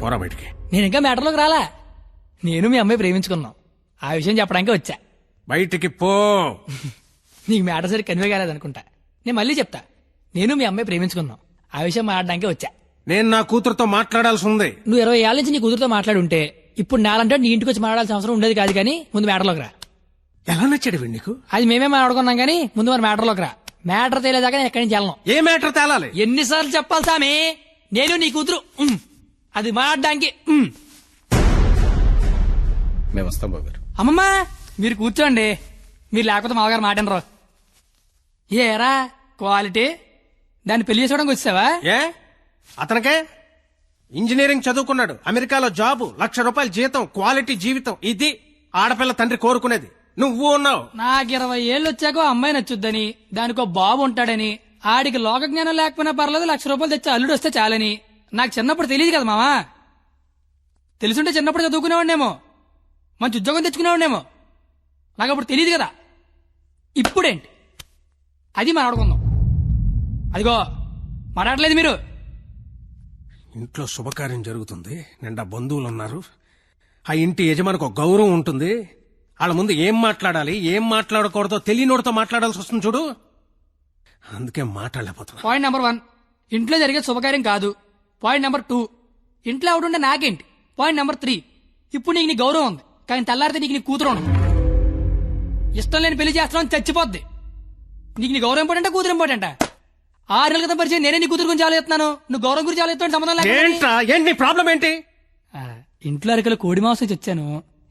పోరా బయటికి. నేను ఇంకా మ్యాటర్లోకి రాలా. నేను మీ అమ్మాయి ప్రేమించుకున్నాం. ఆ విషయం చెప్పడానికి వచ్చా. బయటికి పో. నీకు మ్యాటర్ సరి కన్వే కాలేదనుకుంటా. నేను మళ్ళీ చెప్తా. నేను మీ అమ్మాయి ప్రేమించుకున్నాం. ఆ విషయం మాట్లాడడానికి వచ్చా. నేను నా కూతురుతో మాట్లాడాల్సి ఉంది. నువ్వు 20 ఏళ్ల నుంచి నీ కూతురుతో మాట్లాడుంటే ఇప్పుడు నాలంటే నీ ఇంటికి వచ్చి మాట్లాడాల్సిన అవసరం ఉండేది కాదు. కానీ ముందు మ్యాటర్లోకి రా. ఎలా నచ్చాడు వీడు నీకు? అది మేమే మాట్లాడుకున్నాం కానీ ముందు మరి మ్యాటర్లోకి రా. మ్యాటర్ తేలేదాకా నేను ఎక్కడి నుంచి వెళ్ళను. ఏ మ్యాటర్ తేలాలి? ఎన్నిసార్లు చెప్పాలి సామి? నేను నీ కూతురు అది మాట్లాడడానికి. మేము వస్తాం బాబు గారు. అమ్మమ్మా మీరు కూర్చోండి. మీరు లేకపోతే మామగారు మాటనరు. ఏరా క్వాలిటీ దాన్ని పెళ్లి చేసుకోవడానికి వచ్చావా? ఏ అతనికే ఇంజనీరింగ్ చదువుకున్నాడు, అమెరికాలో జాబు, ₹1,00,000 జీతం, క్వాలిటీ జీవితం. ఇది ఆడపిల్ల తండ్రి కోరుకునేది. నువ్వు ఉన్నావు. నాకు 20 ఏళ్ళు వచ్చాక అమ్మాయి నచ్చుద్దని, దానికో బాబు ఉంటాడని, ఆడికి లోక జ్ఞానం లేకపోయినా పర్లేదు ₹1,00,000 తెచ్చి అల్లుడు వస్తే చాలని నాకు చిన్నప్పుడు తెలియదు కదా మావా. తెలుసుంటే చిన్నప్పుడు చదువుకునేవాడినేమో, మంచి ఉద్యోగం తెచ్చుకునేవాడినేమో. నాకు అప్పుడు తెలియదు కదా. ఇప్పుడేంటి అది మాట్లాడుకుందాం. అదిగో మాట్లాడలేదు మీరు. ఇంట్లో శుభకార్యం జరుగుతుంది, నిండా బంధువులు ఉన్నారు. ఆ ఇంటి యజమానికి ఒక గౌరవం ఉంటుంది. వాళ్ళ ముందు ఏం మాట్లాడాలి ఏం మాట్లాడకూడదో తెలియనోడితో మాట్లాడాల్సి వస్తుంది చూడు. అందుకే మాట్లాడలేకపోతున్నా. పాయింట్ నెంబర్ 1 ఇంట్లో జరిగే శుభకార్యం కాదు. పాయింట్ నెంబర్ 2 ఇంట్లో ఎవడుండే నాకేంటి. పాయింట్ నెంబర్ 3 ఇప్పుడు నీకు నీ గౌరవం ఉంది, కానీ తెల్లారితే నీకు నీ కూతురు ఉండదు. ఇష్టం లేని పెళ్లి చేస్తున్నావు చచ్చిపోద్ది. నీకు నీ గౌరవం ఇంపార్టెంటా కూతురు ఇంపార్టెంటా? 6 నెలల క్రితం పరిచయం నేనే నీ కూతురు గురించి ఆలోచిస్తున్నాను. నువ్వు గౌరవం గురించి ఆలోచిస్తాను సంబంధం లేదు. ఏంటి ప్రాబ్లం ఏంటి? ఇంట్లో అరకలు కోడి మాంసం వచ్చాను,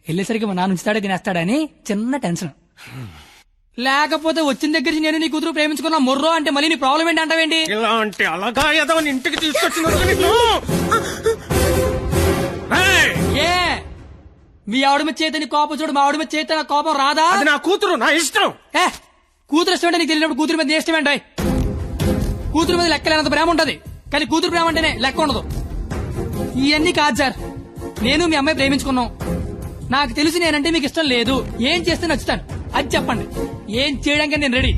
వెళ్ళేసరికి మా నాన్న ఉంచుతాడా తినేస్తాడని చిన్న టెన్షన్. లేకపోతే వచ్చిన దగ్గర నేను నీ కూతురు ప్రేమించుకున్నా మొర్రో అంటే మళ్ళీ నీ ప్రాబ్లం ఏంటి అంటావేంటి? ఇలాంటి అలాగా ఏదో ఇంటికి తీసుకొచ్చిన ఏ మీ ఆవిడ మీద చేత నీ కోపం చూడు, మా ఆవిడ మీద చేత నా కోపం రాదా? అది నా కూతురు, నా ఇష్టం. కూతురు ఇష్టం అంటే నీకు తెలియనప్పుడు కూతురు మీద ఇష్టం ఏంటి? కూతురు మీద లెక్కలేనంత ప్రేమ ఉంటది, కానీ కూతురు ప్రేమ అంటేనే లెక్క ఉండదు. ఇవన్నీ కాదు సార్. నేను మీ అమ్మాయి ప్రేమించుకున్నాం. నాకు తెలిసి నేనంటే మీకు ఇష్టం లేదు. ఏం చేస్తే నచ్చుతాను అది చెప్పండి. ఏం చేయడానికి నేను రెడీ.